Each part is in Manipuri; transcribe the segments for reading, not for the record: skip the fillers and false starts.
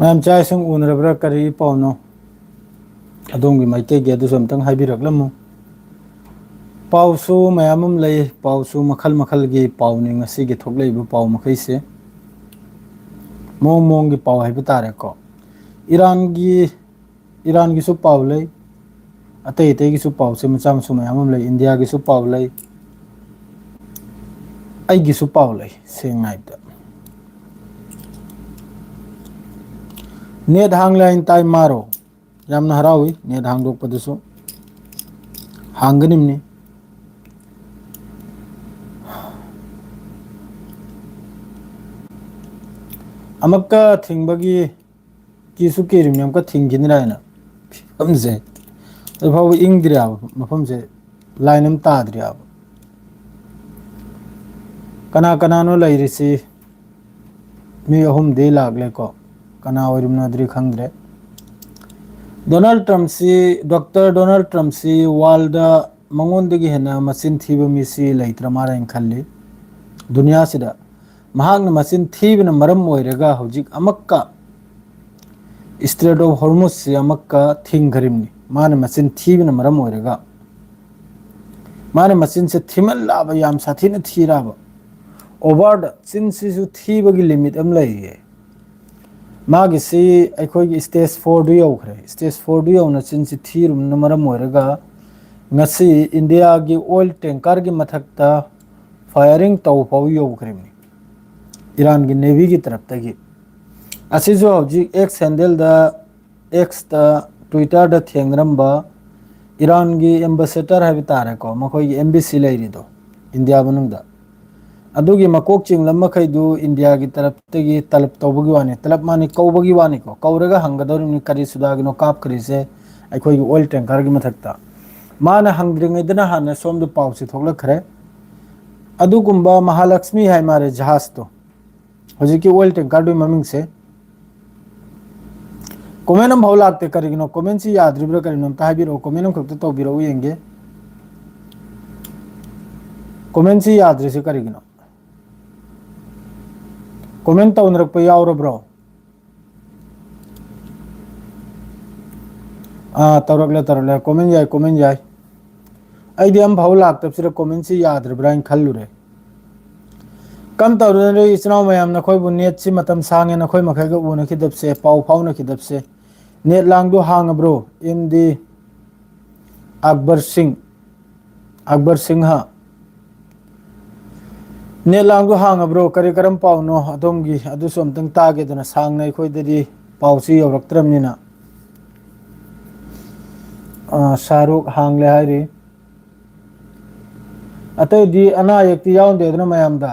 ꯃꯌꯥꯝ ꯆꯥꯏꯁꯪ ꯎꯅꯔꯕ꯭ꯔꯥ ꯀꯔꯤ ꯄꯥꯎꯅꯣ ꯑꯗꯣꯝꯒꯤ ꯃꯥꯏꯀꯩꯒꯤ ꯑꯗꯨꯁꯨ ꯑꯝꯇꯪ ꯍꯥꯏꯕꯤꯔꯛꯂꯝꯃꯨ ꯄꯥꯎꯁꯨ ꯃꯌꯥꯝ ꯑꯃ ꯂꯩ ꯄꯥꯎꯁꯨ ꯃꯈꯜ ꯃꯈꯜꯒꯤ ꯄꯥꯎꯅꯤ ꯉꯁꯤꯒꯤ ꯊꯣꯛꯂꯛꯏꯕ ꯄꯥꯎ ꯃꯈꯩꯁꯦ ꯃꯑꯣꯡ ꯃꯑꯣꯡꯒꯤ ꯄꯥꯎ ꯍꯥꯏꯕ ꯇꯥꯔꯦꯀꯣ ꯏꯔꯥꯟꯒꯤꯁꯨ ꯄꯥꯎ ꯂꯩ ꯑꯇꯩ ꯑꯇꯩꯒꯤꯁꯨ ꯄꯥꯎꯁꯦ ꯃꯆꯥ ꯃꯁꯨ ꯃꯌꯥꯝ ꯑꯃ ꯂꯩ ꯏꯟꯗꯤꯌꯥꯒꯤꯁꯨ ꯄꯥꯎ ꯂꯩ ꯑꯩꯒꯤꯁꯨ ꯄꯥꯎ ꯂꯩ ꯁꯦꯡꯅ ꯍꯥꯏꯕꯗ ꯅꯦꯠ ꯍꯥꯡꯂꯦ ꯍꯥꯏꯅ ꯇꯥꯏ ꯃꯥꯔꯣ ꯌꯥꯝꯅ ꯍꯔꯥꯎꯏ ꯅꯦꯠ ꯍꯥꯡꯗꯣꯛꯄꯗꯁꯨ ꯍꯥꯡꯒꯅꯤꯝꯅꯤ ꯑꯃꯨꯛꯀ ꯊꯤꯡꯕꯒꯤ ꯀꯤꯁꯨ ꯀꯤꯔꯤꯕꯅꯤ ꯑꯃꯨꯛꯀ ꯊꯤꯡꯈꯤꯅꯤꯔ ꯍꯥꯏꯅ ꯐꯤꯕꯝꯁꯦ ꯑꯗꯨꯐꯥꯎꯕ ꯏꯪꯗ꯭ꯔꯤꯕ ꯃꯐꯝꯁꯦ ꯂꯥꯏꯟ ꯑꯃ ꯇꯥꯗ꯭ꯔꯤꯕ ꯀꯅꯥ ꯀꯅꯥꯅꯣ ꯂꯩꯔꯤꯁꯤ ꯃꯤ ꯑꯍꯨꯝꯗꯤ ꯂꯥꯛꯂꯦꯀꯣ ꯀꯅꯥ ꯑꯣꯏꯔꯤꯕꯅꯣꯗ꯭ꯔꯤ ꯈꯪꯗ꯭ꯔꯦ ꯗꯣꯅꯥꯜड ꯇ꯭ꯔꯝꯁꯤ ꯗꯣꯛꯇꯔ ꯗꯣꯅꯥꯜड ꯇ꯭ꯔꯝꯁꯤ ꯋꯥꯔꯜꯗ ꯃꯉꯣꯟꯗꯒꯤ ꯍꯦꯟꯅ ꯃꯆꯤꯟ ꯊꯤꯕ ꯃꯤꯁꯤ ꯂꯩꯇ꯭ꯔ ꯃꯥꯜꯂ ꯍꯥꯏꯅ ꯈꯜꯂꯤ ꯗꯨꯅꯤꯌꯥꯁꯤꯗ ꯃꯍꯥꯛꯅ ꯃꯆꯤꯟ ꯊꯤꯕꯅ ꯃꯔꯝ ꯑꯣꯏꯔꯒ ꯍꯧꯖꯤꯛ ꯑꯃꯛꯀ ꯏꯁꯇ꯭ꯔꯦꯠ ꯑꯣꯐ ꯍꯣꯔꯃꯨꯁꯁꯤ ꯑꯃꯛꯀ ꯊꯤꯡꯈ꯭ꯔꯤꯕꯅꯤ ꯃꯥꯅ ꯃꯆꯤꯟ ꯊꯤꯕꯅ ꯃꯔꯝ ꯑꯣꯏꯔꯒ ꯃꯥꯅ ꯃꯆꯤꯟꯁꯦ ꯊꯤꯃꯜꯂꯛꯑꯕ ꯌꯥꯝ ꯁꯥꯊꯤꯅ ꯊꯤꯔꯛꯑꯕ ꯑꯣꯚꯔꯗ ꯆꯤꯟꯁꯤꯁꯨ ꯊꯤꯕꯒꯤ ꯂꯤꯃꯤꯠ ꯑꯃ ꯂꯩꯌꯦ ꯃꯥꯒꯤꯁꯤ ꯑꯩꯈꯣꯏꯒꯤ ꯏꯁꯇꯦꯖ 4ꯗꯨ ꯌꯧꯈ꯭ꯔꯦ ꯏꯁꯇꯦꯖ 4ꯗꯨ ꯌꯧꯅ ꯆꯤꯟꯁꯤ ꯊꯤꯔꯨꯕꯅ ꯃꯔꯝ ꯑꯣꯏꯔꯒ ꯉꯁꯤ ꯏꯟꯗꯤꯌꯥꯒꯤ ꯑꯣꯏꯜ ꯇꯦꯡꯀꯔꯒꯤ ꯃꯊꯛꯇ ꯐꯥꯏꯌꯔꯤꯡ ꯇꯧꯕ ꯐꯥꯎ ꯌꯧꯈ꯭ꯔꯤꯕꯅꯤ ꯏꯔꯥꯟꯒꯤ ꯅꯦꯚꯤꯒꯤ ꯇꯔꯞꯇꯒꯤ ꯑꯁꯤꯁꯨ ꯍꯧꯖꯤꯛ ꯑꯦꯛꯁ ꯍꯦꯟꯗꯦꯜꯗ ꯑꯦꯛꯁꯇ ꯇ꯭ꯋꯤꯇꯔꯗ ꯊꯦꯡꯅꯔꯝꯕ ꯏꯔꯥꯟꯒꯤ ꯑꯦꯝꯕꯦꯁꯦꯗꯔ ꯍꯥꯏꯕ ꯇꯥꯔꯦꯀꯣ ꯃꯈꯣꯏꯒꯤ ꯑꯦꯝ ꯕꯤ ꯁꯤ ꯂꯩꯔꯤꯗꯣ ꯏꯟꯗꯤꯌꯥ ꯃꯅꯨꯡꯗ ꯑꯗꯨꯒꯤ ꯃꯀꯣꯛ ꯆꯤꯡꯂꯝ ꯃꯈꯩꯗꯨ ꯏꯟꯗꯤꯌꯥꯒꯤ ꯇꯔꯞꯇꯒꯤ ꯇꯂꯞ ꯇꯧꯕꯒꯤ ꯋꯥꯅꯤ ꯇꯂꯞ ꯃꯥꯅꯤ ꯀꯧꯕꯒꯤ ꯋꯥꯅꯤꯀꯣ ꯀꯧꯔꯒ ꯍꯪꯒꯗꯧꯔꯤꯕꯅꯤ ꯀꯔꯤ ꯁꯨꯗꯥꯒꯤꯅꯣ ꯀꯥꯞꯈ꯭ꯔꯤꯁꯦ ꯑꯩꯈꯣꯏꯒꯤ ꯑꯣꯏꯜ ꯇꯦꯡꯀꯔꯒꯤ ꯃꯊꯛꯇ ꯃꯥꯅ ꯍꯪꯗ꯭ꯔꯤꯉꯩꯗꯅ ꯍꯥꯟꯅ ꯁꯣꯝꯗ ꯄꯥꯎꯁꯤ ꯊꯣꯛꯂꯛꯈ꯭ꯔꯦ ꯑꯗꯨꯒꯨꯝꯕ ꯃꯍꯥꯂꯛꯁꯃꯤ ꯍꯥꯏ ꯃꯥꯜꯂꯦ ꯖꯍꯥꯖꯇꯣ ꯍꯧꯖꯤꯛꯀꯤ ꯑꯣꯏꯜ ꯇꯦꯡꯀꯔꯗꯨꯒꯤ ꯃꯃꯤꯡꯁꯦ ꯀꯣꯃꯦꯟ ꯑꯃꯐꯥꯎ ꯂꯥꯛꯇꯦ ꯀꯔꯤꯒꯤꯅꯣ ꯀꯣꯃꯦꯟꯁꯤ ꯌꯥꯗ꯭ꯔꯤꯕ꯭ꯔꯥ ꯀꯔꯤꯅꯣ ꯑꯝꯇ ꯍꯥꯏꯕꯤꯔꯛꯑꯣ ꯀꯣꯃꯦꯟ ꯑꯃꯈꯛꯇ ꯇꯧꯕꯤꯔꯛꯎ ꯌꯦꯡꯒꯦ ꯀꯣꯃꯦꯟꯁꯤ ꯌꯥꯗ꯭ꯔꯤꯁꯤ ꯀꯔꯤꯒꯤꯅꯣ ꯀꯣꯃꯦꯟ ꯇꯧꯅꯔꯛꯄ ꯌꯥꯎꯔꯕ꯭ꯔꯣ ꯇꯧꯔꯛꯂꯦ ꯀꯣꯃꯦꯟ ꯌꯥꯏ ꯑꯩꯗꯤ ꯑꯃꯐꯥꯎ ꯂꯥꯛꯇꯕꯁꯤꯗ ꯀꯣꯃꯦꯟꯁꯤ ꯌꯥꯗ꯭ꯔꯕ꯭ꯔꯥ ꯍꯥꯏꯅ ꯈꯜꯂꯨꯔꯦ ꯀꯔꯝ ꯇꯧꯗꯅ ꯏꯆꯤꯟ ꯏꯅꯥꯎ ꯃꯌꯥꯝ ꯅꯈꯣꯏꯕꯨ ꯅꯦꯠꯁꯤ ꯃꯇꯝ ꯁꯥꯡꯉꯦ ꯅꯈꯣꯏ ꯃꯈꯩꯒ ꯎꯅꯈꯤꯗꯕꯁꯦ ꯄꯥꯎ ꯐꯥꯎꯅꯈꯤꯗꯕꯁꯦ ꯅꯦꯠ ꯂꯥꯡꯗꯨ ꯍꯥꯡꯉꯕ꯭ꯔꯣ ꯑꯦꯝꯗꯤ ꯑꯛꯕꯔ ꯁꯤꯡꯍ ꯅꯦꯠ ꯂꯥꯡꯗꯣ ꯍꯥꯡꯉꯕ꯭ꯔꯣ ꯀꯔꯤ ꯀꯔꯝ ꯄꯥꯎꯅꯣ ꯑꯗꯣꯝꯒꯤ ꯑꯗꯨꯁꯨ ꯑꯝꯇꯪ ꯇꯥꯒꯦꯗꯅ ꯁꯥꯡꯅ ꯑꯩꯈꯣꯏꯗꯗꯤ ꯄꯥꯎꯁꯤ ꯌꯧꯔꯛꯇ꯭ꯔꯕꯅꯤꯅ ꯁꯥꯍꯔꯨꯈ ꯍꯥꯡꯂꯦ ꯍꯥꯏꯔꯤ ꯑꯇꯩꯗꯤ ꯑꯅꯥ ꯑꯌꯦꯛꯇꯤ ꯌꯥꯎꯗꯦꯗꯅ ꯃꯌꯥꯝꯗ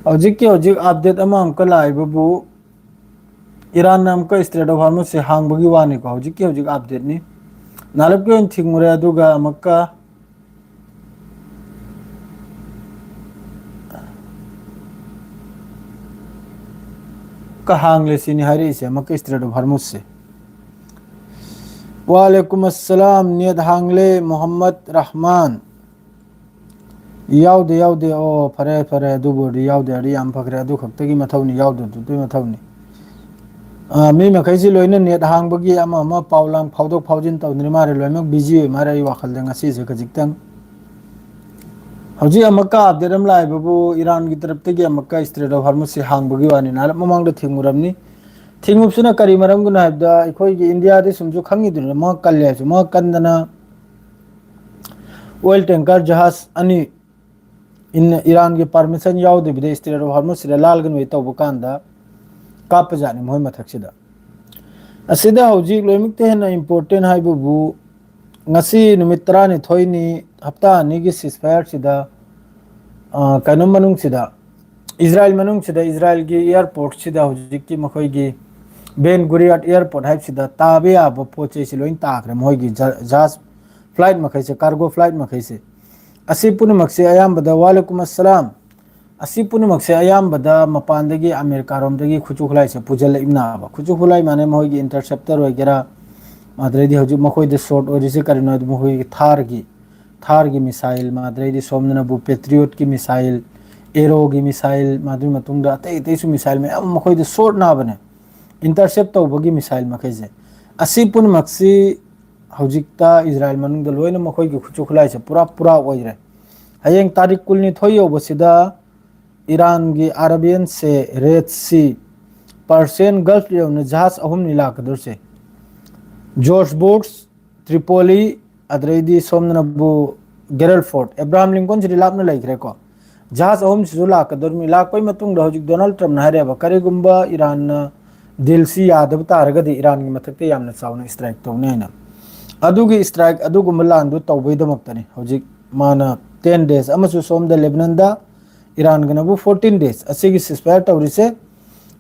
ꯍꯧꯖꯤꯛ ꯑꯞꯗꯦꯠ ꯑꯃ ꯑꯃꯨꯛꯀ ꯂꯥꯛꯏꯕꯕꯨ ꯏꯔꯥꯟꯅ ꯑꯃꯨꯛꯀ ꯏꯁꯇ꯭ꯔꯦꯠ ꯑꯣꯐ ꯍꯥꯔꯃꯨꯁꯁꯦ ꯍꯥꯡꯕꯒꯤ ꯋꯥꯅꯤꯀꯣ ꯍꯧꯖꯤꯛ ꯑꯞꯗꯦꯠꯅꯤ ꯅꯥꯔꯛꯀꯤ ꯑꯣꯏꯅ ꯊꯤꯡꯉꯨꯔꯦ ꯑꯗꯨꯒ ꯑꯃꯨꯛꯀ ꯍꯥꯡꯂꯦ ꯁꯤꯅꯤ ꯍꯥꯏꯔꯛꯏꯁꯦ ꯑꯃꯨꯛꯀ straight of ꯍꯥꯔꯃꯨꯁꯁꯦ ꯋꯥꯂꯦꯀꯨꯝ ꯑꯁꯂꯥꯝ net ꯍꯥꯡꯂꯦ Mohammad Rahman ꯌꯥꯎꯗꯦ ꯑꯣ ꯐꯔꯦ ꯑꯗꯨꯕꯨꯗꯤ ꯌꯥꯎꯗꯦ ꯍꯥꯏꯔꯗꯤ ꯌꯥꯝ ꯐꯈ꯭ꯔꯦ ꯑꯗꯨ ꯈꯛꯇꯒꯤ ꯃꯊꯧꯅꯤ ꯌꯥꯎꯗꯕꯗꯨꯒꯤ ꯃꯊꯧꯅꯤ ꯃꯤ ꯃꯈꯩꯁꯤ ꯂꯣꯏꯅ ꯅꯦꯠ ꯍꯥꯡꯕꯒꯤ ꯑꯃ ꯄꯥꯎ ꯂꯥꯡ ꯐꯥꯎꯗꯣꯛ ꯐꯥꯎꯖꯤꯟ ꯇꯧꯗ꯭ꯔꯤ ꯃꯥꯜꯂꯦ ꯂꯣꯏꯅꯃꯛ ꯕꯤꯖꯤ ꯑꯣꯏ ꯃꯥꯜꯂꯦ ꯑꯩ ꯋꯥꯈꯜꯗ ꯉꯁꯤꯁꯦ ꯈꯖꯤꯛꯇꯪ ꯍꯧꯖꯤꯛ ꯑꯃꯨꯛꯀ ꯑꯞꯗꯦꯠ ꯑꯃ ꯂꯥꯛꯏꯕꯕꯨ ꯏꯔꯥꯟꯒꯤ ꯇꯔꯞꯇꯒꯤ ꯑꯃꯨꯛꯀ ꯏꯁꯇ꯭ꯔꯦꯠ ꯑꯣꯐ ꯍꯥꯔꯃꯨꯁꯁꯤ ꯍꯥꯡꯕꯒꯤ ꯋꯥꯅꯤ ꯅꯍꯥꯟ ꯃꯃꯥꯡꯗ ꯊꯤꯡꯉꯨꯔꯕꯅꯤ ꯊꯤꯡꯉꯨꯕꯁꯤꯅ ꯀꯔꯤ ꯃꯔꯝꯒꯤꯅꯣ ꯍꯥꯏꯕꯗ ꯑꯩꯈꯣꯏꯒꯤ ꯏꯟꯗꯤꯌꯥꯗꯤ ꯁꯨꯝꯁꯨ ꯈꯪꯉꯤꯗꯨꯅꯤ ꯃꯍꯥꯛ ꯀꯜꯂꯦ ꯍꯥꯏꯁꯨ ꯃꯍꯥꯛ ꯀꯟꯗꯅ ꯑꯣꯏꯜ ꯇꯦꯡꯀꯔ ꯖꯍꯥꯖ ꯑꯅꯤ ꯏꯔꯥꯟꯒꯤ ꯄꯥꯔꯃꯤꯁꯟ ꯌꯥꯎꯗꯕꯤꯗ ꯏꯁꯇ꯭ꯔꯦꯠ ꯑꯣꯐ ꯍꯥꯔꯃꯨꯁꯁꯤꯗ ꯂꯥꯜꯒꯅꯨ ꯇꯧꯕ ꯀꯥꯟꯗ ꯀꯥꯞꯄꯖꯥꯠꯅꯤ ꯃꯣꯏ ꯃꯊꯛꯁꯤꯗ ꯑꯁꯤꯗ ꯍꯧꯖꯤꯛ ꯂꯣꯏꯅꯃꯛꯇ ꯍꯦꯟꯅ ꯏꯝꯄꯣꯔꯇꯦꯟ ꯍꯥꯏꯕꯕꯨ ꯉꯁꯤ ꯅꯨꯃꯤꯠ 12ꯅꯤ ꯍꯞꯇꯥ ꯑꯅꯤꯒꯤ ꯁꯤꯖꯐꯥꯌꯔꯁꯤꯗ ꯀꯩꯅꯣ ꯃꯅꯨꯡꯁꯤꯗ ꯏꯖ꯭ꯔꯥꯏꯜꯒꯤ ꯏꯌꯥꯔꯄꯣꯔꯠꯁꯤꯗ ꯍꯧꯖꯤꯛꯀꯤ ꯃꯈꯣꯏꯒꯤ ꯕꯦꯟ ꯒꯨꯔꯤꯌꯥꯠ ꯏꯌꯥꯔꯄꯣꯔꯠ ꯍꯥꯏꯕꯁꯤꯗ ꯇꯥꯕ ꯌꯥꯕ ꯄꯣꯠ ꯆꯩꯁꯤ ꯂꯣꯏ ꯇꯥꯈ꯭ꯔꯦ ꯃꯣꯏꯒꯤ ꯖꯍꯥꯖ ꯐ꯭ꯂꯥꯏꯠ ꯃꯈꯩꯁꯦ ꯀꯥꯔꯒꯣ ꯐ꯭ꯂꯥꯏꯠ ꯃꯈꯩꯁꯦ ꯑꯁꯤ ꯄꯨꯝꯅꯃꯛꯁꯦ ꯑꯌꯥꯝꯕꯗ ꯋꯥꯂꯦꯀꯨꯝ ꯑꯁꯂꯥꯝ ꯑꯁꯤ ꯄꯨꯝꯅꯃꯛꯁꯦ ꯑꯌꯥꯝꯕꯗ ꯃꯄꯥꯟꯗꯒꯤ ꯑꯃꯦꯔꯤꯀꯥꯔꯣꯝꯗꯒꯤ ꯈꯨꯠꯁꯨ ꯈꯨꯠꯂꯥꯏꯁꯦ ꯄꯨꯁꯤꯜꯂꯛꯏꯕꯅꯕ ꯈꯨꯠꯁꯨ ꯈꯨꯠꯂꯥꯏ ꯃꯥꯅꯦ ꯃꯈꯣꯏꯒꯤ ꯏꯟꯇꯔꯁꯦꯞꯇꯔ ꯑꯣꯏꯒꯦꯔꯥ ꯑꯗꯩꯗꯤ ꯍꯧꯖꯤꯛ ꯃꯈꯣꯏꯗ ꯁꯣꯔꯠ ꯑꯣꯏꯔꯤꯁꯤ ꯀꯔꯤꯅꯣ ꯍꯥꯏꯕꯗ ꯃꯈꯣꯏꯒꯤ थार की मिसाइल माद्रेदी सोमनबु पेट्रियट की मिसाइल एरो की मिसाइल मादुई मतुंगदा अतै अतैसु मिसाइल में अब मखोइद शॉर्ट ना बने इंटरसेप्ट तौबगी मिसाइल मखैजे असि पुनमक्सी हौजिकता इजराइल मनुंगदा लोइना मखोइगी खुचु खुलाइसे पूरा ओइरे हयेंग तारीख कुलनी थोई योबसिदा ईरान की अरबियन से रेड सी पर्शियन गल्फ यौन जहाज अहुम निलाकदुरसे जॉर्ज बुश त्रिपोली अद्रेदी सोमनबु गेरल फोर्ट एब्राहम लिंकन से लापना लाइख्रे को जहाज अहुम से लाकदुरमी लाकपै मतुंगदा हौजिक डोनाल्ड ट्रम्प हारेबा करिगुंबा ईरान दिल सी यादब तारगदि ईरान की मथक्ते यामना चावना स्ट्राइक तौनेना अदुगी स्ट्राइक अदुगुंबा लांदु तौबैदमक्तनि हौजिक माना 10 days अमसु सोमदा लेबनानदा ईरान गनबु 14 days असिगी सिस्फायर तौरिसे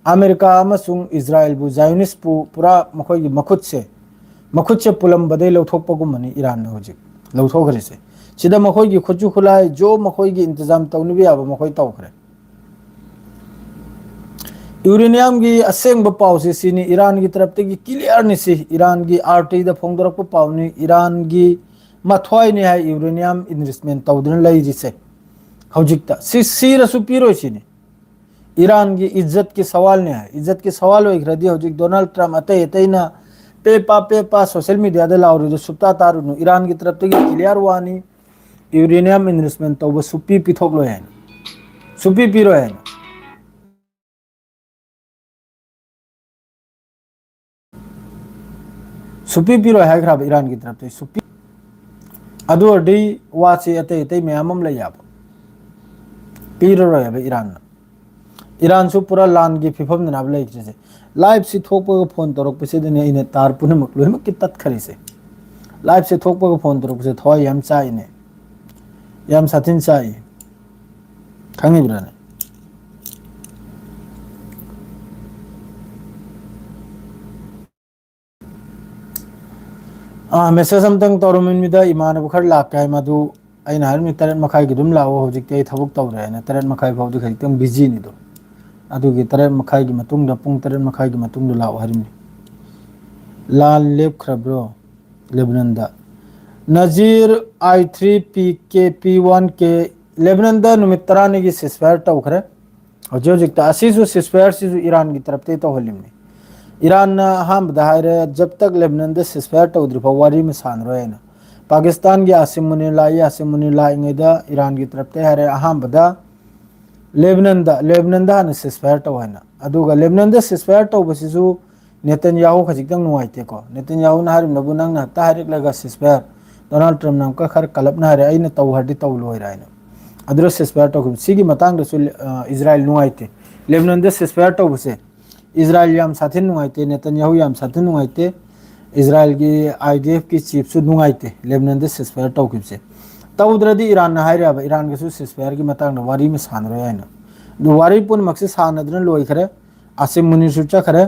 अमेरिका अमसुंग इजराइल बु जायोनिस्ट बु पूरा मखोइगी मखुत से पुलम बदे लौथोकपगुमनि ईरान हौजिक लौथोखरिसे सिदा मखोइगी खुचु खुलाय जो मखोइगी इंतजाम तौनिबि याबा मखोइ तौखरे यूरेनियम की असेंग पाव से सिनी ईरान की तरफ की क्लियर नि सी ईरान की आरटी द फोंगदरप पावनी ईरान की मथ्वाई ने है यूरेनियम इन्वेस्टमेंट तौदन लैजिसे हौजिकता सीरसु पिरोसिनी ईरान की इज्जत के सवाल ने है इज्जत के सवाल होइग्रदी हौजिक डोनाल्ड ट्रम्प अतै अतैना पेपा सोशल मीडिया दे लाउरिदो सुप्ता तारुनु ईरान की तरफ की क्लियर वानी यूरेनियम इन्वेस्टमेंट तौब सुपी पिथोकलो है सुपी पिरो है सुपी पिरो है खराब ईरान की तरफ से सुपी अदुरदी वासे अतै अतै मैमम लयाब पिरो है ईरान सु पूरा लान की फिफम नाब लेसे लाइव से थोप फोन तौरप से इन तार पुनमक लोइमक की तत्खरिसे लाइव से थोप फोन तौरप से थोय याम चाइने याम साथिन चाइ खंगिब्राने मेसेज अमतंग तौरमिदा इमानब खर लाके मधु अना हर तरह मखाई की लाओ हजिकते थबक तौरे तरह मखाई फाउदी खितंग बिजी निदो अदुगी तरह मखाई की मतुंग पुंग तरह मखाई की मतुंग लाओ हरिमनी लाल लेपख्रब्रो लेबनानदा नजीर I3PKP1 के लेबनानदा नुमित तराने की सिस्फायर तौखरे हजिकता असीसु सिस्फायर सिसु ईरान की तरफ ते तौहलिमनी ईरान हम बधाइरे जब तक लेबनान सिस्फायर तौद्रिफा वारी में सानरोयना पाकिस्तान की आसिम मुनीला ईरान की तरफ है अहम लेबनान सिस्फायर तौहना अदुगा लेबनान सिस्फायर तौबसिसु नेतन्याहू खजितंग नुवाइतेको नेतन्याहू नारिमनबु नंग हत्ता हारिकलगा सिस्फायर डोनाल्ड ट्रम्प नंग का खर कलपना हारे अइना तौहरदि तौलोइरायना अदुरा सिस्फायर तौखम सिगी मतंगदसु इजराइल नुवाइते लेबनान सिस्फायर तौबसे इजराइल याम साथिन नुआइते नेतन्याहू याम साथिन नुआइते इजराइल की IDF की चीफ सु नुआइते लेबनान सिस्फायर तौकिबसे तौद्रदी ईरान हाइराब ईरान के सिस्फायर की मतंग वारी में सानरो याना दु वारी पुन मक्से सानद्रन लोइखरे आसिम मुनि सु चखरे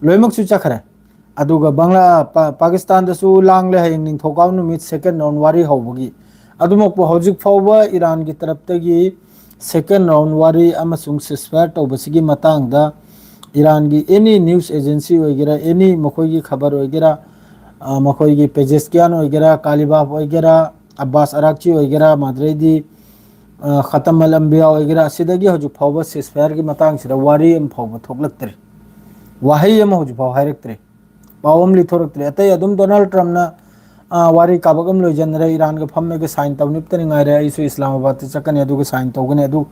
लोइमक सु चखरे अदुगा बांग्ला पाकिस्तान दसु लांगले हयंग निंथोकाव नुमित सेकंड राउंड वारी हौबगी अदुमक हौजिक फावबा ईरान की तरफ तगी सेकंड राउंड वारी अमसुंग सिस्फायर तौबसिगी मतंगदा ईरान की एनी न्यूज़ एजेंसी वगैरह एनी मखोई की खबर वगैरह मखोई की पेजेस्कियान वगैरह कालीबाफ वगैरह अब्बास अराक्ची वगैरह माद्रेदी ख़त्म अल अंबिया वगैरह सिदगी हजु फाव सिस्फायर की मतंग सिदा वारी एम फाव थोकलक्तरे वाही एम हजु फाव हायरक्तरे पावम लिथोरक्तरे अतै अदुम डोनाल्ड ट्रम्प ना वारी काबगम लोइजनरे ईरान के फम्मे के साइन तौनिप्तनि ngaire आइसु इस्लामाबाद चकने अदुगे साइन तौगने अदु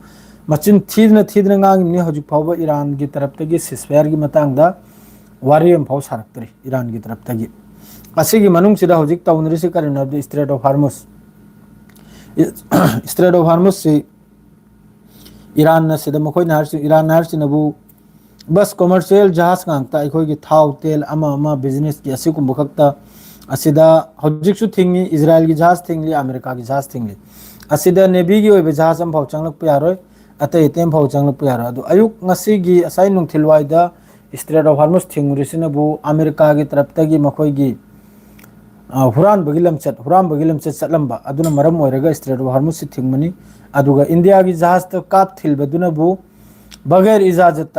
मचिन थीदना ngangi हजु फाव ईरान की तरफ तगी सिस्फायर की मतंगदा वारी एम फाव सारक्तरे ईरान की तरफ तगी असिगी मनुंग सिदा हजिक तौनरिसे करिन स्ट्रेट ऑफ हार्मुस से ईरान सिदा मखोय नारसि ईरान नारसि नबु बस कमर्शियल जहाज गांगता अखोय की थाव तेल अमा बिजनेस की असिकुम बखक्ता असिदा हजिकसु थिंगी इजराइल की जहाज थिंगली अमेरिका की जहाज थिंगली असिदा नेवी की ओइबे जहाज अम फाव चंगलक यारोय अतै इतेम फाव चंगलक यारो अदु अयुक ngasi असai नुंगथिलवाइदा स्ट्रेट ऑफ हार्मुस थिंगरिसिनबु अमेरिका की तरफ तगी मखोय की हुरान बगिलमचत चलंबा अदुना मरम ओइरगा स्ट्रेट ऑफ हार्मुस थिंगमनी अदुगा इंडिया की जहाज तो काप थिलबदुनबु बगैर इजाजत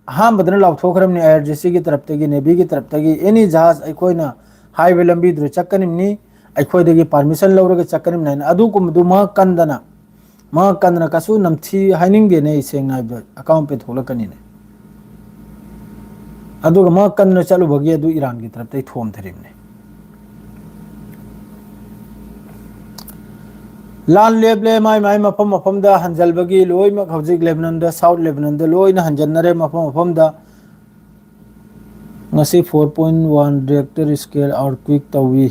हम बदन लाउथोखरमनी IRGC की तरफ तगी नेवी की तरफ तगी एनी जहाज अखोयना हाईवे लंबी द्र चक्कनिमनी ꯑꯩꯈꯣꯏꯗꯒꯤ ꯄꯥꯔꯃꯤꯁꯟ ꯂꯧꯔꯒ ꯆꯠꯀꯅꯤꯅ ꯑꯗꯨꯒꯨꯝꯕꯗꯨ ꯃꯥ ꯀꯟꯗꯅ ꯀꯁꯨ ꯅꯝꯊꯤ ꯍꯥꯏꯅꯤꯡꯗꯦꯅꯦ ꯑꯩ ꯁꯦꯡꯅ ꯍꯥꯏꯕꯗ ꯑꯦꯀꯥꯎꯟ ꯄꯦ ꯊꯣꯛꯂꯛꯀꯅꯤꯅꯦ ꯑꯗꯨꯒ ꯃꯥ ꯀꯟꯅ ꯆꯠꯂꯨꯕꯒꯤ ꯑꯗꯨ ꯏꯔꯥꯟꯒꯤ ꯇꯔꯞꯇꯩ ꯊꯣꯝꯊꯔꯤꯕꯅꯦ ꯂꯥꯟ ꯂꯦꯞꯂꯦ ꯃꯥꯏ ꯃꯐꯝ ꯃꯐꯝꯗ ꯍꯟꯖꯜꯕꯒꯤ ꯂꯣꯏꯅꯃꯛ ꯍꯧꯖꯤꯛ ꯂꯦꯕꯅꯟꯗ ꯁꯥꯎꯠ ꯂꯦꯕꯅꯟꯗ ꯂꯣꯏꯅ ꯍꯟꯖꯟꯅꯔꯦ ꯃꯐꯝ ꯃꯐꯝꯗ ngasi 4.1 reactor scale earthquake tawi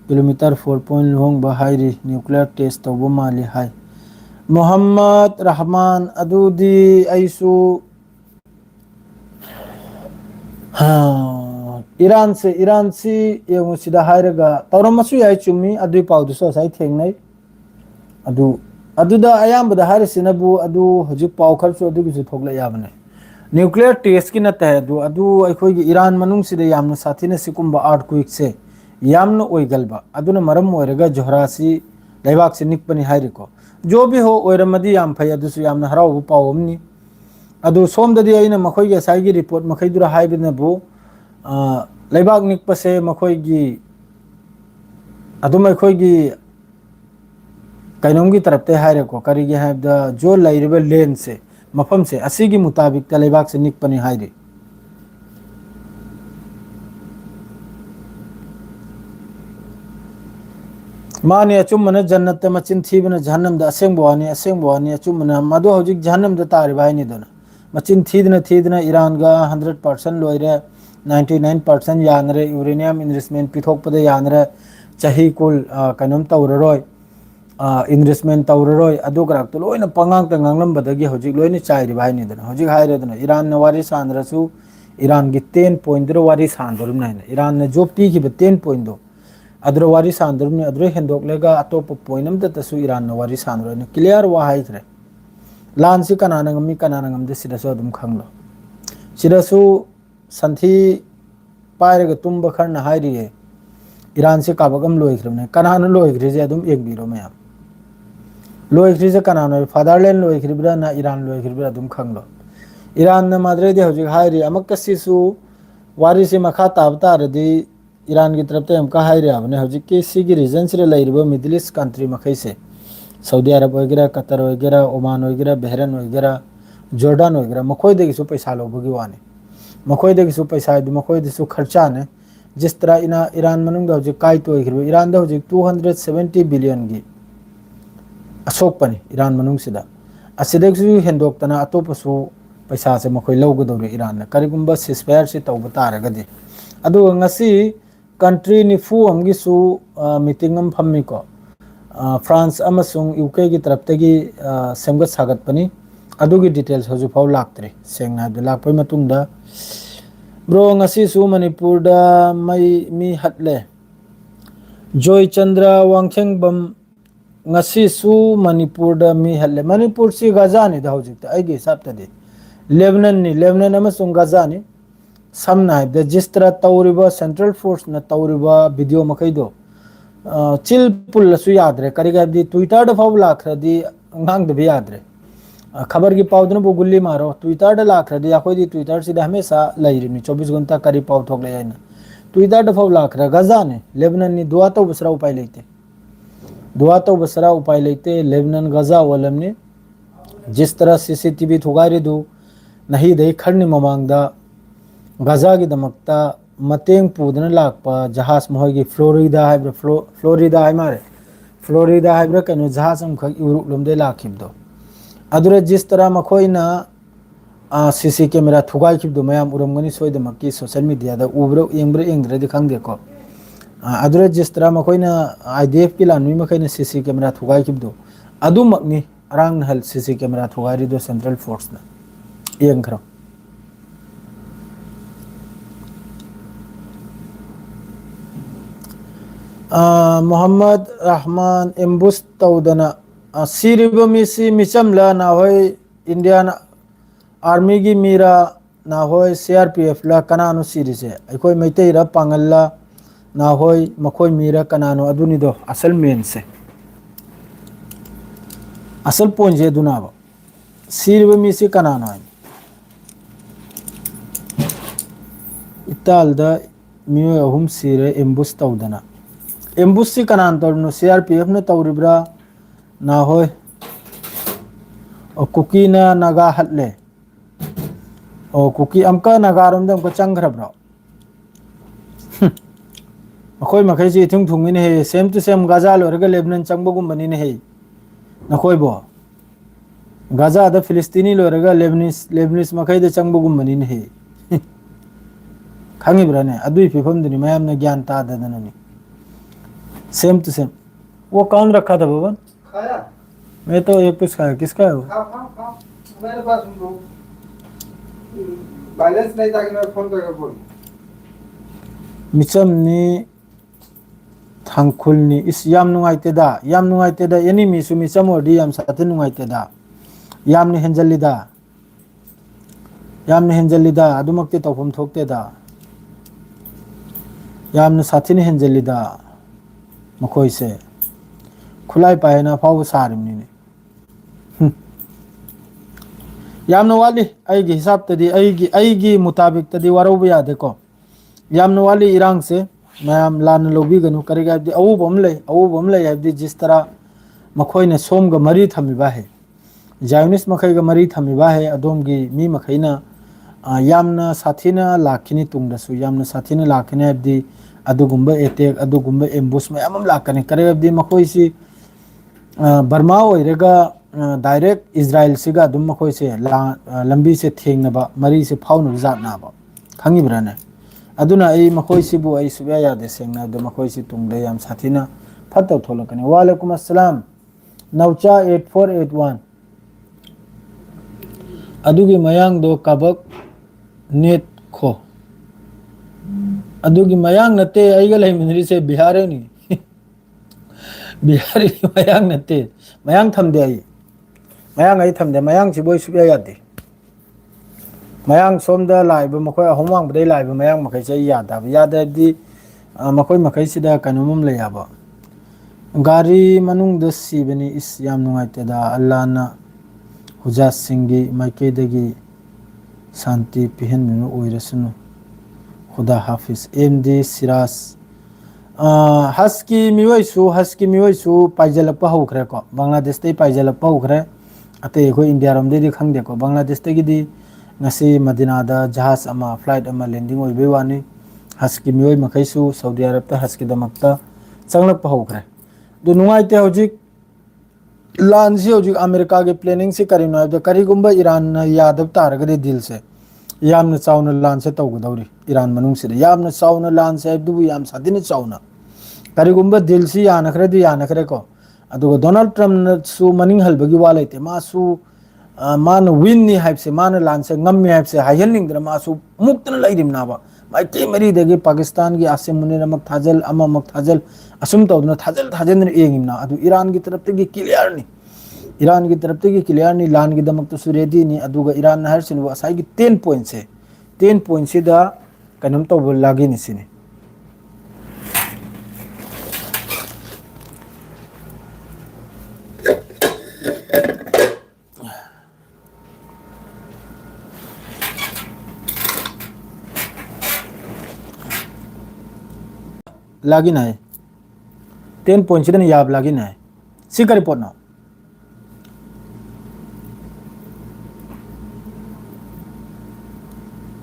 kilometer 4 lhong ba hairi nuclear test tawba mali hai Muhammad Rahman adudi aisu Iran si yengu sida hairaga tawramasu yai chumi adui pawdu so sai thengnai aduda ayambada harisinabu adu hojik paw kharchu adu gisu thokla yabane nuclear test ki nata hai adu akhoi gi Iran manung sida yamna sathina sikumba earthquake se yamna oigalba aduna maram oiraga johrasi laibak se nikpani hairiko jo bhi ho oiramadi yam phai adusu yamna haraw pawamni adu somdadi aina makhoi gi sai gi report makhai dura haibina bu laibak nikpase makhoi gi aduma khoi gi kainonggi tarapte hairiko karigi haibda jo lairiba lane se mafam se asigi mutabik ta laibak se nikpani hairi mani achumana jannat ta machin thibana jahannam da asengwani achumana madu hojik jahannam da tari baini dona machin thidna Iran ga 100% loire 99% yanre uranium investment pithok pada yanre chahi kul kanom tawraroi investment tawraroi adu karak to loina pangang ta nganglam badagi hojik loina chairi baini dona hojik haire dona Iran na wari sandrasu Iran gi 10 point ro wari sandarum na Iran na job pi ki 10 point do adro wari sandarum ni adro hendok lega atop point am ta su Iran na wari sandro ni clear wa haithre lan si kanana ngam de sida so dum khanglo sida su santhi paire ga tumba kharna hairi Iran se kabagam loikhrimne kanana loikhri je adum ek biro mayam loikhri je kanana fatherland loikhri bra na Iran loikhri bra adum khanglo Iran na madre de hojik hairi amakasi su wari se makha tabta radi Iran की तरफ से हमका हाई रहा है हजिक के सी की रीजन से लाइरिबो मिडिल ईस्ट कंट्री मखई से सऊदी अरब वगैरह कतर वगैरह ओमान वगैरह बहरीन वगैरह जॉर्डन वगैरह मखोई देगी सु पैसा लोबगी वाने मखोई देगी सु पैसा मखोई देसु खर्चा ने जिस तरह ईरान मनुंग हजिक काई तो ईरान दा हजिक 270 बिलियन की अशोकपनी ईरान मनुंग सिदा असिदगसु हेंदोक्तना अतोपसु पैसा से मखोई लौगदौरे ईरान करिगुंबा सिस्फायर से तौब तारगदि अदु ngasi country ni fu amgi su meeting am phammi ko France amasung UK gi tarap tegi semgat sagat pani adugi details hoju phau laktre sengna de lakpai matung da bro ngasi su Manipur da mai mi hatle Joy Chandra Wangtheng bam ngasi su Manipur da mi hatle Manipur si Gaza ni da hojik ta aigi hisab ta de Lebanon amasung Gaza ni samna the जिस तरह तौरिबा सेंट्रल फोर्स न तौरिबा वीडियो मखैदो चिल पुल सु याद रे करिगा दी ट्विटर द फाव लाख रदी ngang de याद रे खबर की पाउदन बो गुल्ली मारो ट्विटर द लाख रदी आखोई दी ट्विटर से हमेशा लाइरिनी 24 घंटा करी पाउ ठोक ले जाइना ट्विटर द फाव लाख रे गजा ने लेबनान नि दुआ तो बसरा उपाय लेते लेबनान गजा वलम ने जिस तरह सीसीटीवी थुगारी दो नहीं दे खरनी ममांगदा Gaza की दमकता मतेंग पुदन लाकपा जहाज मोहगी फ्लोरिडा हाइब्रा हाइब्रा कनो जहाज हम खग यूरोप लमदे लाखिबदो अदुरे जिस तरह मखोइना सीसी कैमरा थुगाई खिबदो मयाम उरमगनी सोइदमकी सोशल मीडिया दा उब्रो एंग्रे दि खंगदेको अदुरे जिस तरह मखोइना आईडीएफ की लानमी मखैना सीसी कैमरा थुगाई खिबदो अदुमकनी अरांग हल सीसी कैमरा थुगारी दो सेंट्रल फोर्स ना येंखरो Muhammad Rahman ambush tawdana siriba misi michamla na hoy Indian Army gi mira na hoy CRPF la kanano sirise aikoi meitei ra pangalla na hoy makhoi mira kanano aduni do asal main se asal ponje dunaba siriba misi kanano italda miyo ahum sire ambush tawdana एम्बुस से कनान तौरनो CRPF ने तौरिब्रा ना होय और कुकी ना नागा हटले और कुकी अमका नागारोम दम को चंग्रब्रा अखोई मखै से इथुंग थुंगिने हे सेम टू सेम गाजा लोरगा लेबनन चंगबगुम बनिने हे नखोई बो गाजा द फिलिस्तीनी लोरगा लेबनिस मखै दे चंगबगुम बनिने हे खांगिब्राने अदुई फिफम दुनी मयाम ने ज्ञान ता ददननी सेम टू सेम वो कौन रखा था भवन खाया मैं तो एक पीस खाया किसका है वो खाओ खाओ खाओ मेरे पास बैलेंस नहीं था कि मैं फोन करके बोल मिचम नि थांखुल नि इस याम नुंगाइतेदा एनी मिसु मिचम ओडी याम साथे नुंगाइतेदा याम नि हेंजलिदा अदुमक्ति तौफम थोक्तेदा याम न साथी नि हेंजलिदा मखोई से खुलाई पाएना फाव सारिमनि ने याम न वाली आईगी हिसाब तदी आईगी मुताबिक तदी वारो बिया देखो याम न वाली इरांग से मैम लान लोबी गनु करेगा दी अवु बमले यादी जिस तरह मखोई ने सोम ग मरी थमिबा है जायनिस मखै ग मरी थमिबा है अदोम गी मी मखैना यामना साथीना लाखिनी तुंगदसु यामना साथीना लाखिनी यादी अदुगुंबा एटेक अदुगुंबा एम्बुश मयाम लाकने करेगा दी मखोई सी बर्मा ओइरेगा डायरेक्ट इजराइल सिगा अदुम मखोई से लंबी से थेंगनबा मरी से फाउन जातनाबा खंगिब्राने अदुना आई मखोई सिबु आई सुबया यादे सेंगना अदु मखोई सि तुंगदे याम साथीना फत्तौ थोलकने वालेकुम अस्सलाम नौचा 8481 अदुगी मयांग दो कबक नेट खो अदुगी मयांग नते आइगा लेमिनरी से बिहारे नी बिहारी मयांग नते मयांग थमदे आई थमदे मयांग सिबोय सुबया यादे मयांग सोमदा लाइब मखोय अहोमांग बदे लाइब मयांग मखै से यादबदी मखोय मखै सिदा कनुमम लेयाबा गारी मनुंग द सिबनी इस याम नुंगाइतेदा अल्लाहना हुजा सिंगी माइकेदगी शांति पिहननु ओइरसनु खुदा हाफिज एमडी सिराज हस्की मिवैसु पाइजलप हौखरे को बांग्लादेश ते पाइजलप हौखरे अते को इंडिया रोमदे खंगदे को बांग्लादेश ते गिदी ngasi madinada jahaz ama flight ama landing oi bewani haski mioi makhaisu saudi arab ta haski damakta changlak pa hokre du nungai te hojik lan si hojik america ge planning se karina da kari gumba iran na yadab targa de dil se yamna chauna lan se tawgu dawri iran manung se yamna chauna lan se du yam sadini chauna kari gumba dil si yana khre ko aduga donald trump na su maning halbagi walaite ma su मान विन नि हाइबसे मान लानसे ngam हाइबसे हायलिंग द्र मासु मुक्तन लैरिम नाबा माइके मरी देगे पाकिस्तान की आसिम मुने नमक थाजल अममक थाजल असुम तौदना थाजल ने एगिम ना अदु ईरान की तरफ ते क्लियर नि लान की दमक तो सुरेदी नि अदुगा ईरान हर सिन असाई की 10 पॉइंट से दा कनम तो लागी नि सिने लागिन है 10 पॉइंट से याब लागिन है सिकर पोना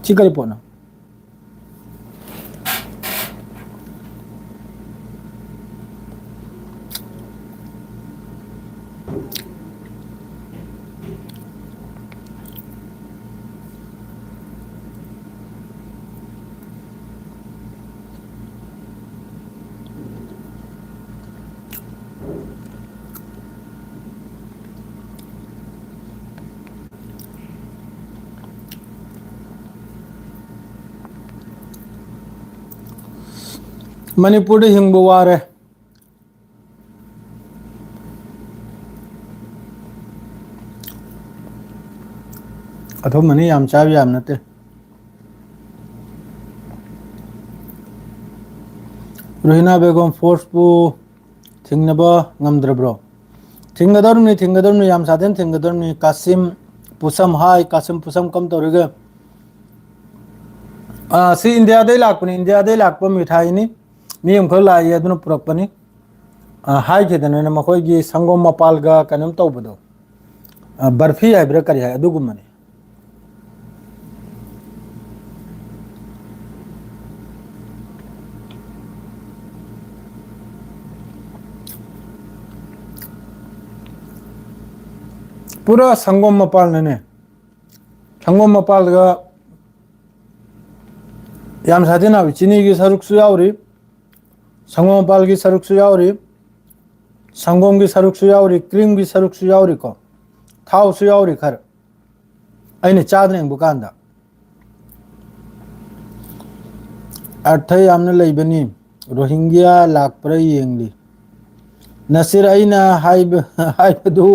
सिकर पोना मणिपुर हिंगबो वारे अथो मनी याम चाब याम नते रोहिना बेगम फोर्स पु थिंगनबा ngamdrabro थिंगदरनी याम सादेन थिंगदरनी कासिम पुसम हाय कासिम पुसम कम तौरगे सी इंडिया दे लाकपनि इंडिया दे लाकप मिठाई नि मी अमखक लाए अदुना पुरक्पनी हाइखेदने मखोइगी संगोम मपालगा कनम तौबदो बर्फी हाइब्रा करी हाइ अदुगुमने पूरा संगोम मपाल ने संगोम मपाल का याम साथे ना चीनी की सरुक यावरी संगोम मपाल की सरुक यावरी संगोम की सरुक यावरी क्रीम की सरुक यावरी को थाव यावरी खर अने चादने बुकांदा अर्थ यामने लैबनी रोहिंग्या लाकपर येंगली नसीर अइना हाइबदु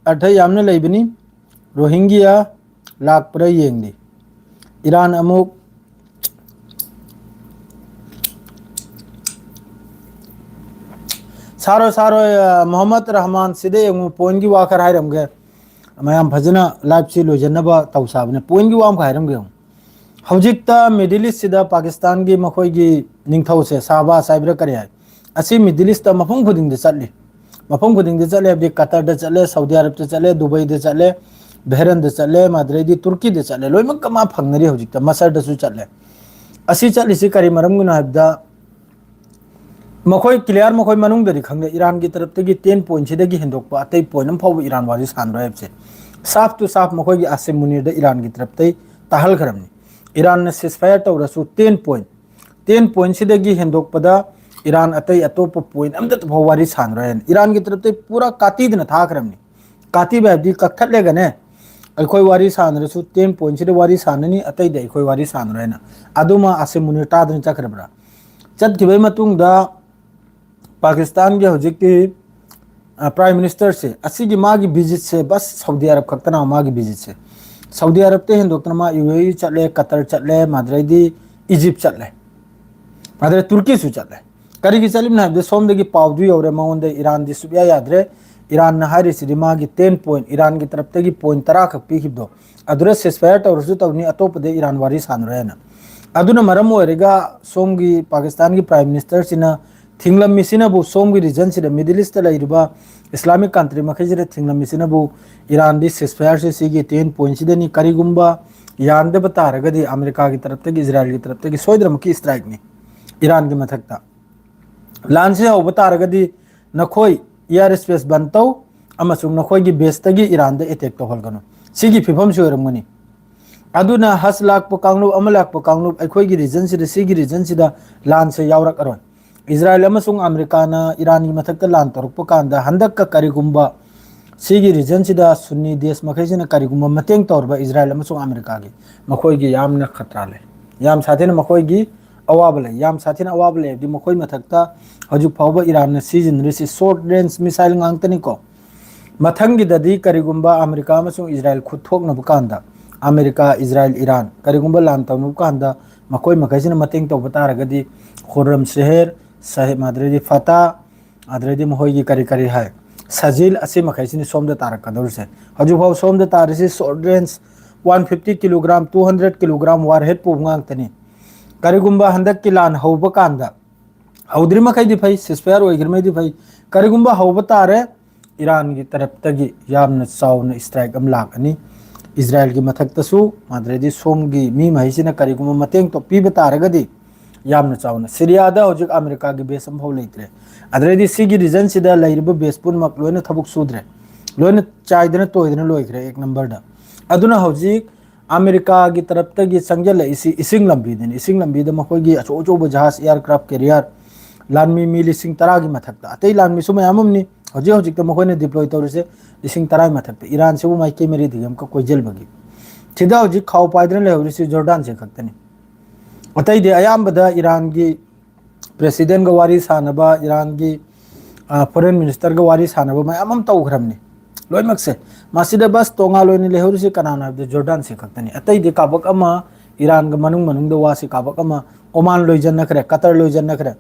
अर्थ यामने लैबनी रोहिंग्या लाकपर येंगली ईरान अमुक सारो सारो मोहम्मद रहमान सिदे यंगु पॉइंट की वाखर हाइरमगे मयाम फजना लाइव से लोजनबा तौसाबने पॉइंट की वाम हाइरमगे हौजिकता मिडिल ईस्ट सिदा पाकिस्तान की मखोई की निंगथौ से साबा साइब्र करे है असी मिडिल ईस्ट मफम खुदिंग दे चले मफम खुदिंग दे चले अब कतर दे चले सऊदी अरब दे चले दुबई दे चले बहरन दे चले माद्रेदी तुर्की दे चले लोइमक कमा फंगनरी हौजिकता मसर दसु चले असी चलिसि करी मरमगुना हबदा मखोई क्लियर मखोई मनुंग दरी खंगे ईरान की तरफ तगी 10 पॉइंट सिदगी हिंदोकपा अतै पॉइंट फाव ईरान वाली सानरो है साफ टू साफ मखोई की आसिम मुनीर द ईरान की तरफ तै ताहल खरमनी ईरान ने सिसफायर तौरसु 10 पॉइंट सिदगी हिंदोकपदा ईरान अतै अतोप पॉइंट अमदत फाव वाली सानरो है ईरान की तरफ तै पूरा कातीदना था खरमनी काती बाबदी कखथलेगने अखोई वारी सानरसु 10 पॉइंट सिद वारी साननी अतै दे अखोई वारी सानरो है अदुमा आसिम मुनीर तादन चखरबरा चतखिबै मतुंगदा पाकिस्तान के हजिक प्राइम मिनिस्टर से असी मागी विजिट से बस सऊदी अरब खतना मागी विजिट से सऊदी अरब ते हिंदोक्तना मा यूएई चले कतर चले माद्रेदी इजिप्ट चले माद्रे तुर्की सु चले करी की चलिम ना सोम दगी पावदु यौरे माउंदे ईरान दि सुबिया याद्रे ईरान ना हारी सिदि मागी 10 पॉइंट ईरान की तरफ तगी पॉइंट 10 खक पीखिबदो अदुरे सेसफायर तौरसु तौनी अतोप दे ईरान वारी सानरेना अदुना मरम ओरेगा सोम की पाकिस्तान की प्राइम मिनिस्टर सिना थिंगलम मिसिनबु सोम की रीजन से मिडिल ईस्ट लैरिबा इस्लामिक कंट्री मखैजरे थिंगलम मिसिनबु ईरान दी सेसफायर से सिगी 10 पॉइंट सिदनी करीगुंबा यानदे बतारगदी अमेरिका की तरफ तक इजराइल की तरफ तक सोइद्रम की स्ट्राइक ने ईरान की मथकता लान से हो बतारगदी नखोई एयर स्पेस बनतौ अमसुंग नखोई की बेस तगी ईरान दे अटैक तोहलगनो सिगी फिफम सोइरमगनी अदुना हस लाख कांगलु अम लाख कांगलु अखोई की रीजन से सिगी रीजन सिदा लान से यावरक अरोन इजराइल अमसुंग अमेरिका ना ईरान की मथक लान तौरप कांदा हंदक का करीगुंबा सिगी रीजन सिदा सुन्नी देश मखैजना करीगुंबा मतेंग तौरबा इजराइल अमसुंग अमेरिका की मखोई की यामना खतरा ले याम साथेना मखोई की अवाब ले याम साथेना अवाब ले दि मखोई मथकता हजु फावबा ईरान ने सिजनरिसि शॉर्ट रेंज मिसाइल गांगतनी को मथंगी ददी करीगुंबा अमेरिका अमसुंग इजराइल खुथोकनब कांदा अमेरिका इजराइल ईरान करीगुंबा लान तौनब कांदा मखोई मखैजना मतेंग तौबा तारगदी खुर्रम शहर सहे माद्रेदी फता आद्रेदी महोई करी करी है सजील असी मखैसिनी सोमद तारकदौर से हजुफाव सोमद तारसी short range 150 kilogram 200 kilogram warhead पुंगांगतनी करीगुंबा हंदक की लान हौब कांदा हौद्री मखैदी फै सिसफायर ओइग्रमैदी फै करीगुंबा हौब तारे ईरान की तरफ तगी यामन चाउन स्ट्राइक अम लाकनी इजराइल की मथक्तसु माद्रेदी सोम की मी महिसिना करीगुंबा मतेंग तो पीब तारगदी यामन चाउन सीरियादा हौजिक अमेरिका की बेस अमफाव लेत्रे अदरेदी सिगी रीजन सिदा लैरिब बेस पुनमक लोइना थबुक सुद्रे लोइना चाइदना तोइदना लोइख्रे एक नंबर दा अदुना हौजिक अमेरिका की तरफ तगी संजल इसिंग लंबी द मखोगी अचो अचोब जहाज एयरक्राफ्ट कैरियर लानमी मी लिसिंग 10 की मथक्ता अतै लानमी सु मयाममनी हौजिक हौजिक त मखोने डिप्लॉय तौरसे लिसिंग 10 मथक्ता ईरान से माइके मेरी दिगम का कोइजल बगी थिदा हौजिक खाव पाइद्रन लेहौरिसि जॉर्डन से खक्तनी अतई दे अयामबदा ईरान की प्रेसिडेंट का वारी सानबा ईरान की फॉरेन मिनिस्टर का वारी सानबा मयामम तौखरमनी लोइमक से मासिदा बस तोंगा लोइनि लेहौरिसि कनाना दे जॉर्डन से खक्तनी अतई दे काबक अमा ईरान का मनुंग द वासी काबक अमा ओमान लोइजन नखरे कतर लोइजन नखरे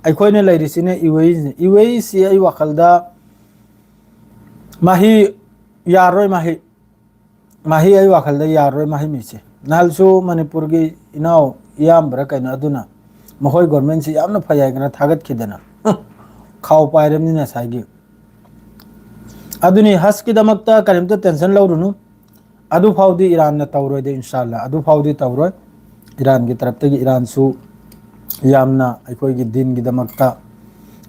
अखोइने लैरिसिने यूएई से आई वखलदा माही यारोय माही आई वखलदा यारोय माही मिसे नालसु मणिपुर की इनाव याम्ब्रा कहीं अदुना मखोई गवर्नमेंट से यामना फयाय गना थागत खिदना खाव पायरमनि ना साइगी अदुनी हस की दमकता करिमता टेंशन लौरुनु अदु फाउदी ईरान ना तौरोय दे इंशाल्लाह अदु फाउदी तौरोय ईरान की तरफ तगी ईरान सु यामना अखोई की दिन की दमकता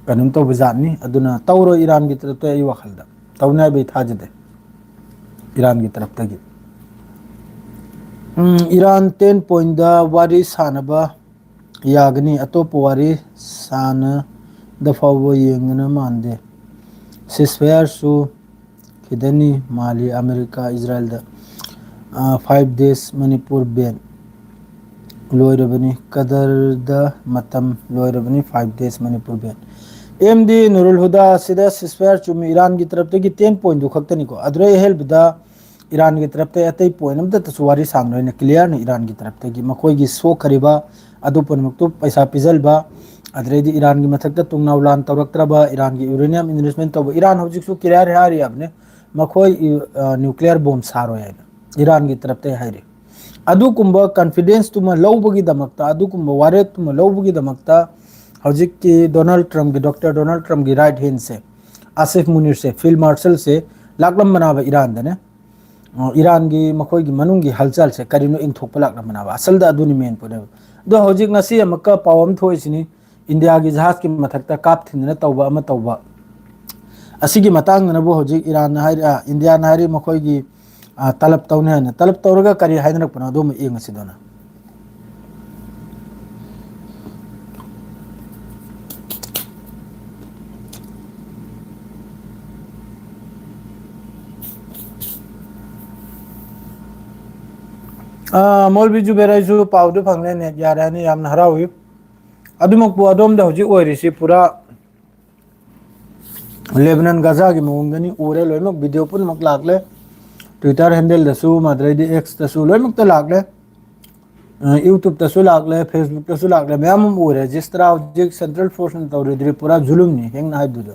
कनुम तो बजानी अदुना तौरो ईरान की तरफ तो आई वखलदा तौना बे थाजदे ईरान की तरफ तगी ईरान 10 पॉइंट दा वारी सानबा यागनी अतोप वारी सान दफावो येंगना मानदे सिसफेयर सु खिदनी माली अमेरिका इजराइल दा 5 days मणिपुर बैन लोयरबनी कदर दा मतम लोयरबनी 5 days मणिपुर बैन एमडी नुरुल हुदा सिदा सिसफेयर चुम ईरान की तरफ तगी 10 पॉइंट दु खक्तनी को अदरे हेल्बदा ईरान की तरफ ते अतई पॉइंट अमदा तसवारी सांगनो ने क्लियर ने ईरान की तरफ तगी मखोई की सो खरिबा अदुपन मुक्तु पैसा पिजलबा अदरेदी ईरान की मथकता तुंगना उलान तौरक्तरबा ईरान की यूरेनियम इन्वेस्टमेंट तब ईरान हौजिकसु क्लियर हारी आपने मखोई न्यूक्लियर बॉम्ब सारो है ईरान की तरफ ते हारी अदुकुंब कॉन्फिडेंस तुम लौबगी दमकता अदुकुंब वारे तुम लौबगी दमकता हौजिक की डोनाल्ड ट्रम्प की डॉक्टर डोनाल्ड ट्रम्प की राइट हैंड से आसिफ मुनीर से फील्ड मार्शल से लाकलम बनाबा ईरान दने ईरान की मखोई की मनुंग की हलचल से करिनो इंथोप लाकलम बनाबा असल दा अदुनी मेन पुने दो हौजिक नसी अमका पावम थोइसिनी इंडिया की जहाज की मथकता काप थिनना तौबा अमा तौबा असिगी मतंग नबो हौजिक ईरान हाइरा इंडिया नारी मखोई की तलब तौने न तलब तौरगा करी हाइनरक पना दो में एंग सिदोना मौलवी जुबेराइजु पाउदु फंगने ने यारानी याम हरावी अदुमकपु अदोमदा हौजिक ओइरिसि पूरा लेबनान गाजा की मौंगदनी उरे लोइमक वीडियो पुनमक लागले ट्विटर हैंडल दसु मद्रेदी एक्स दसु लोइमक त लागले यूट्यूब दसु लागले फेसबुक दसु लागले मैम उरे जिस तरह हौजिक सेंट्रल फोर्स ने तौरिद्री पूरा जुलुमनी हेंग हाइदुदो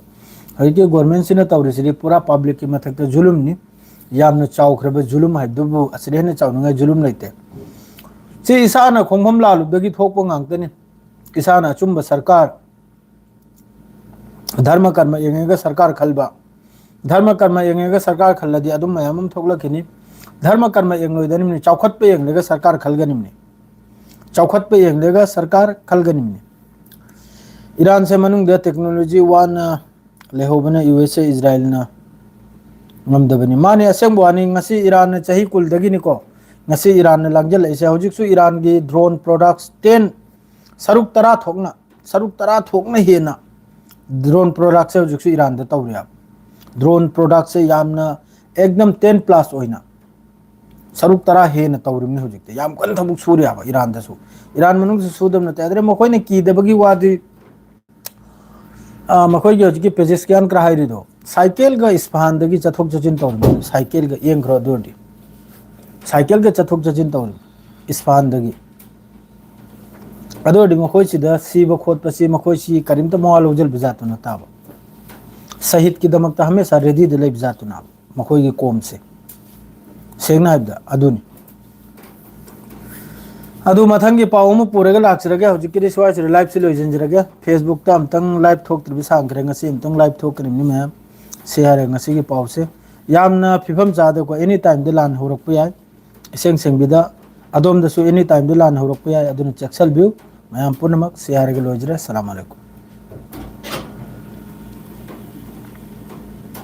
हौजिक गवर्नमेंट सिने तौरिसिरी पूरा पब्लिक की मथकता जुलुमनी यामना चाउख्रबा जुलुम हाइदुबु असरेने चाउनगा जुलुम लेते से इसाना खोंगफम लालुदगी थोकपो गांगतनी इसाना अचुंब सरकार धर्म कर्म येंगेगा सरकार खलबा धर्म कर्म येंगेगा सरकार खल्लदी अदुम मयामम थोकलखिनी धर्म कर्म येंगलोइदनिमनि चौखतपे येंगलेगा सरकार खलगनिमनि चौखतपे येंगलेगा सरकार खलगनिमनि ईरान से मनुंग टेक्नोलॉजी वन लेहोबना यूएसए इजराइल ना ngam माने असेंबो आनी ngasi ईरान ने चाही कुल दगिनिको ngasi ईरान ने लांगजल ऐसे हौजिकसु ईरान की ड्रोन प्रोडक्ट्स 10 सरुक तरा थोकना हेना ड्रोन प्रोडक्ट्स से हौजिकसु ईरान दे तौरिया ड्रोन प्रोडक्ट्स से यामना एकदम 10 प्लस होइना सरुक तरा हेना तौरिमनि हौजिकते याम कन थबुक सूर्या ईरान दसु ईरान मनुंग से सुदम न तेदरे मखोइने की दबगी वादी मखोइ के हौजिकी पेजेस क्यान क्राहाइरिदो साइकिल का इस्फहान दगी चथोक चचिन तौर साइकिल का येंग खरो दोडी साइकिल का चथोक चचिन तौर इस्फहान दगी अदोडी मखोइ सिदा सीब खोत पसी मखोइ सी करिम त मवाल उजल बिजातु न ताब शहीद की दमक त हमेशा रेडी दे ले बिजातु ना मखोइ की कोम से सेगना हबदा अदुनी अदु मथंगी पावम पुरेगा लाचरगे हौजिकी स्वाइस लाइव से लोइजनजरगे फेसबुक ता अमतंग लाइव थोक त्रिबि सांगरे ngasi अमतंग लाइव थोक करिमनि मैम शेयर ngasi की पाव से यामना फिफम चाद को एनी टाइम दे लान होरक याय सेंग सेंग बिदा अदोम दसु एनी टाइम दे लान होरक याय अदुन चेक्सल व्यू मैम पुनमक शेयर के लोइजरे अस्सलाम वालेकुम।